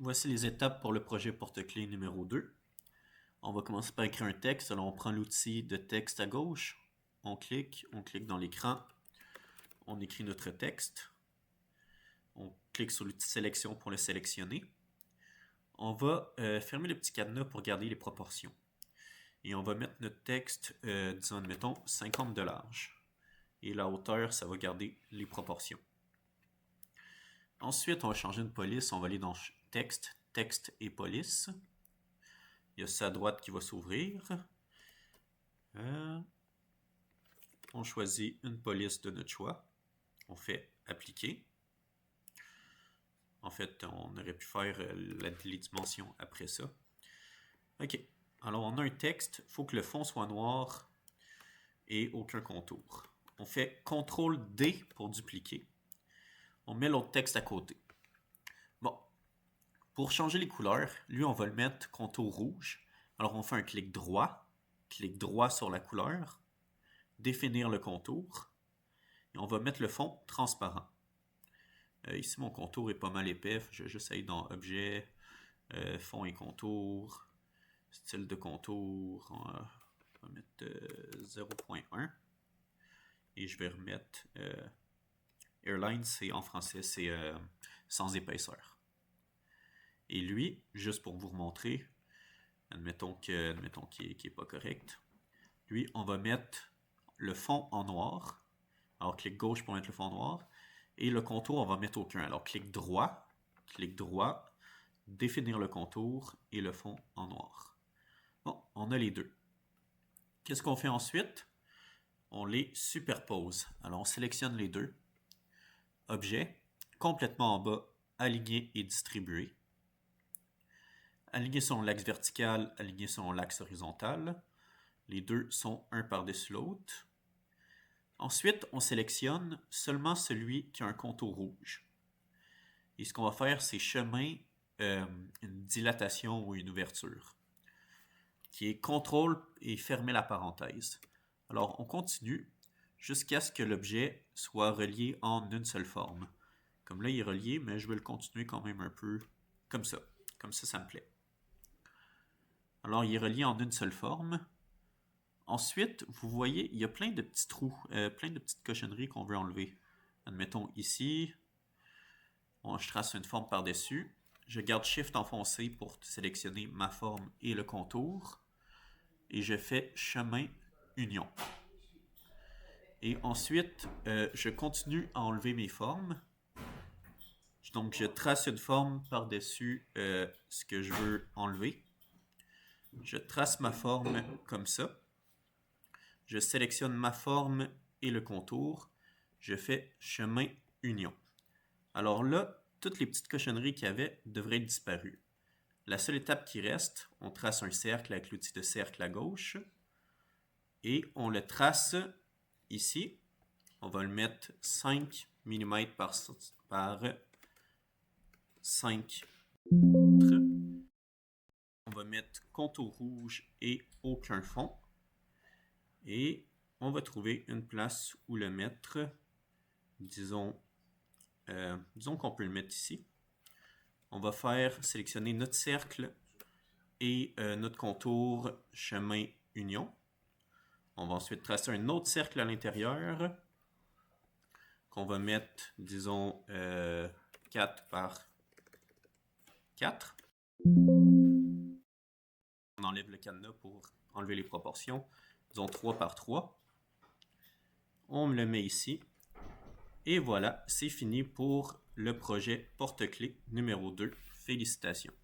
Voici les étapes pour le projet porte-clés numéro 2. On va commencer par écrire un texte. Alors, on prend l'outil de texte à gauche. On clique dans l'écran. On écrit notre texte. On clique sur l'outil sélection pour le sélectionner. On va fermer le petit cadenas pour garder les proportions. Et on va mettre notre texte, disons, admettons, 50 de large. Et la hauteur, ça va garder les proportions. Ensuite, on va changer une police. On va aller dans texte, texte et police. Il y a ça à droite qui va s'ouvrir. On choisit une police de notre choix. On fait appliquer. En fait, on aurait pu faire les dimensions après ça. OK. Alors, on a un texte. Il faut que le fond soit noir et aucun contour. On fait CTRL-D pour dupliquer. On met l'autre texte à côté. Bon. Pour changer les couleurs, lui, on va le mettre contour rouge. Alors, on fait un clic droit sur la couleur, définir le contour, et on va mettre le fond transparent. Ici, mon contour est pas mal épais. Je vais juste aller dans Objet, Fond et contour, Style de contour. On va mettre 0.1. Et je vais remettre Airline, c'est en français, c'est sans épaisseur. Et lui, juste pour vous remontrer, admettons qu'il n'est pas correct. Lui, on va mettre le fond en noir. Alors, clic gauche pour mettre le fond noir. Et le contour, on va mettre aucun. Alors, clic droit, définir le contour et le fond en noir. Bon, on a les deux. Qu'est-ce qu'on fait ensuite? On les superpose. Alors, on sélectionne les deux. Objet, complètement en bas, aligner et distribuer. Aligner selon l'axe vertical, aligner selon l'axe horizontal. Les deux sont un par-dessus l'autre. Ensuite, on sélectionne seulement celui qui a un contour rouge. Et ce qu'on va faire, c'est chemin, une dilatation ou une ouverture, qui est CTRL et fermer la parenthèse. Alors, on continue jusqu'à ce que l'objet soit relié en une seule forme. Comme là, il est relié, mais je vais le continuer quand même un peu comme ça. Comme ça, ça me plaît. Alors, il est relié en une seule forme. Ensuite, vous voyez, il y a plein de petits trous, plein de petites cochonneries qu'on veut enlever. Admettons ici, je trace une forme par-dessus. Je garde Shift enfoncé pour sélectionner ma forme et le contour. Et je fais chemin union. Et ensuite, je continue à enlever mes formes. Donc, je trace une forme par-dessus ce que je veux enlever. Je trace ma forme comme ça. Je sélectionne ma forme et le contour. Je fais chemin union. Alors là, toutes les petites cochonneries qu'il y avait devraient être disparues. La seule étape qui reste, on trace un cercle avec l'outil de cercle à gauche. Et on le trace ici. On va le mettre 5 mm par 5. On va mettre contour rouge et aucun fond. Et on va trouver une place où le mettre. Disons qu'on peut le mettre ici. On va sélectionner notre cercle et notre contour chemin union. On va ensuite tracer un autre cercle à l'intérieur qu'on va mettre, disons, 4 par 4. On enlève le cadenas pour enlever les proportions. Disons 3 par 3. On le met ici. Et voilà, c'est fini pour le projet porte-clés numéro 2. Félicitations.